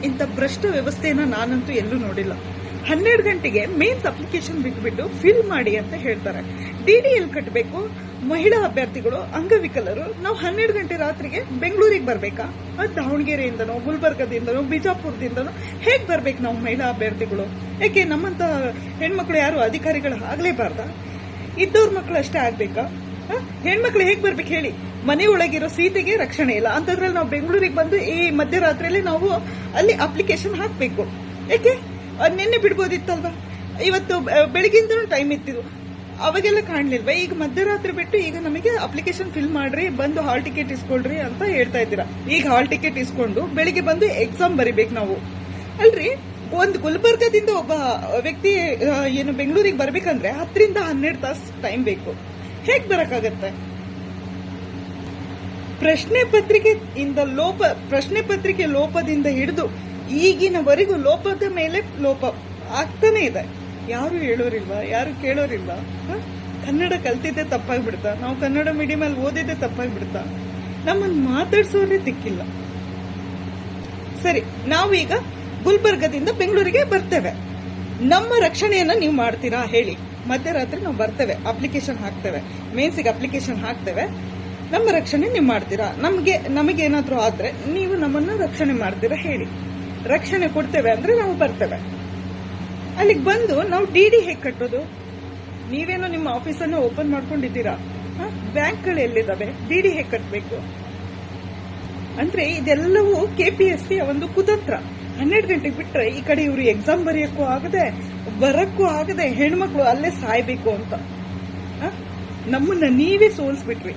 ಇಂಥ ಭ್ರಷ್ಟ ವ್ಯವಸ್ಥೆಯನ್ನ ನಾನಂತೂ ಎಲ್ಲೂ ನೋಡಿಲ್ಲ. 12 ಗಂಟೆಗೆ ಮೇನ್ಸ್ ಅಪ್ಲಿಕೇಶನ್ ಬಿಟ್ಬಿಟ್ಟು ಫಿಲ್ ಮಾಡಿ ಅಂತ ಹೇಳ್ತಾರೆ. DDL ಕಟ್ಟಬೇಕು. ಮಹಿಳಾ ಅಭ್ಯರ್ಥಿಗಳು, ಅಂಗವಿಕಲರು ನಾವು 12 ಗಂಟೆ ರಾತ್ರಿಗೆ ಬೆಂಗಳೂರಿಗೆ ಬರ್ಬೇಕಾ? ದಾವಣಗೆರೆಯಿಂದನೋ, ಗುಲ್ಬರ್ಗದಿಂದನೋ, ಬಿಜಾಪುರದಿಂದನೋ ಹೇಗ್ ಬರ್ಬೇಕು ನಾವು ಮಹಿಳಾ ಅಭ್ಯರ್ಥಿಗಳು? ಯಾಕೆ ನಮ್ಮಂತ ಹೆಣ್ಮಕ್ಳು ಯಾರು ಅಧಿಕಾರಿಗಳು ಆಗ್ಲೇಬಾರ್ದ? ಇದ್ದವ್ರ ಮಕ್ಳು ಅಷ್ಟೇ ಆಗ್ಬೇಕಾ? ಹೆಣ್ಮಕ್ಳು ಹೇಗ್ ಬರ್ಬೇಕು ಹೇಳಿ? ಮನೆ ಒಳಗಿರೋ ಸೀತೆಗೆ ರಕ್ಷಣೆ ಇಲ್ಲ ಅಂತದ್ರಲ್ಲಿ ನಾವು ಬೆಂಗಳೂರಿಗೆ ಬಂದು ಈ ಮಧ್ಯರಾತ್ರಿಯಲ್ಲಿ ನಾವು ಅಲ್ಲಿ ಅಪ್ಲಿಕೇಶನ್ ಹಾಕ್ಬೇಕು. ಯಾಕೆ ನಿನ್ನೆ ಬಿಡ್ಬೋದಿತ್ತಲ್ವಾ? ಇವತ್ತು ಬೆಳಗಿಂದ ಟೈಮ್ ಇತ್ತಿದ್ದು ಅವಾಗೆಲ್ಲ ಕಾಣ್ಲಿಲ್ವಾ? ಈಗ ಮಧ್ಯರಾತ್ರಿ ಬಿಟ್ಟು ಈಗ ನಮಗೆ ಅಪ್ಲಿಕೇಶನ್ ಫಿಲ್ ಮಾಡ್ರಿ, ಬಂದು ಹಾಲ್ ಟಿಕೆಟ್ ಇಸ್ಕೊಳ್ರಿ ಅಂತ ಹೇಳ್ತಾ ಇದ್ದೀರಾ. ಈಗ ಹಾಲ್ ಟಿಕೆಟ್ ಇಸ್ಕೊಂಡು ಬೆಳಿಗ್ಗೆ ಬಂದು ಎಕ್ಸಾಮ್ ಬರಿಬೇಕು ನಾವು. ಅಲ್ರಿ, ಒಂದು ಗುಲ್ಬರ್ಗದಿಂದ ಒಬ್ಬ ವ್ಯಕ್ತಿ ಏನು ಬೆಂಗಳೂರಿಗೆ ಬರ್ಬೇಕಂದ್ರೆ 10 ರಿಂದ 12 ತಾಸು ಟೈಮ್ ಬೇಕು. ಹೇಗ್ ಬರಕಾಗತ್ತೆ? ಪ್ರಶ್ನೆ ಪತ್ರಿಕೆ ಲೋಪದಿಂದ ಹಿಡಿದು ಈಗಿನವರೆಗೂ ಲೋಪದ ಮೇಲೆ ಲೋಪ ಆಗ್ತಾನೆ ಇದೆ. ಯಾರು ಹೇಳೋರಿಲ್ವಾ? ಯಾರು ಕೇಳೋರಿಲ್ವಾ? ಕನ್ನಡ ಕಲ್ತಿದ್ದೆ ತಪ್ಪಾಗ್ಬಿಡ್ತಾ? ನಾವು ಕನ್ನಡ ಮೀಡಿಯಂ ಅಲ್ಲಿ ಓದಿದ್ದೆ ತಪ್ಪಾಗ್ಬಿಡ್ತಾ? ನಮ್ಮನ್ನು ಮಾತಾಡ್ಸೋರೇ ದಿಕ್ಕಿಲ್ಲ. ಸರಿ, ನಾವೀಗ ಗುಲ್ಬರ್ಗದಿಂದ ಬೆಂಗಳೂರಿಗೆ ಬರ್ತೇವೆ. ನಮ್ಮ ರಕ್ಷಣೆಯನ್ನ ನೀವು ಮಾಡ್ತೀರಾ ಹೇಳಿ? ಮಧ್ಯರಾತ್ರಿ ನಾವು ಬರ್ತೇವೆ, ಅಪ್ಲಿಕೇಶನ್ ಹಾಕ್ತೇವೆ, ಮೇನ್ಸಿಗೆ ಅಪ್ಲಿಕೇಶನ್ ಹಾಕ್ತೇವೆ. ನಮ್ಮ ರಕ್ಷಣೆ ನೀವು ಮಾಡ್ತೀರಾ? ನಮಗೇನಾದ್ರೂ ಆದ್ರೆ ನೀವು ನಮ್ಮನ್ನ ರಕ್ಷಣೆ ಮಾಡ್ತೀರಾ ಹೇಳಿ? ರಕ್ಷಣೆ ಕೊಡ್ತೇವೆ ಅಂದ್ರೆ ನಾವು ಬರ್ತೇವೆ. ಅಲ್ಲಿಗೆ ಬಂದು ನಾವು DD ಹೇಗೆ ಕಟ್ಟೋದು? ನೀವೇನೋ ನಿಮ್ಮ ಆಫೀಸನ್ನು ಓಪನ್ ಮಾಡ್ಕೊಂಡಿದ್ದೀರಾ, ಬ್ಯಾಂಕ್ಗಳು ಎಲ್ಲಿದ್ದಾವೆ? DD ಹೇಗೆ ಕಟ್ಟಬೇಕು? ಅಂದ್ರೆ ಇದೆಲ್ಲವೂ KPSC ಒಂದು ಕುತಂತ್ರ. 12 ಗಂಟೆಗೆ ಬಿಟ್ರೆ ಈ ಕಡೆ ಇವರು ಎಕ್ಸಾಮ್ ಬರೆಯಕ್ಕೂ ಆಗದೆ, ಬರಕ್ಕೂ ಆಗದೆ, ಹೆಣ್ಮಕ್ಳು ಅಲ್ಲೇ ಸಾಯ್ಬೇಕು ಅಂತ ನಮ್ಮನ್ನ ನೀವೇ ಸೋಲ್ಸ್ಬಿಟ್ರಿ.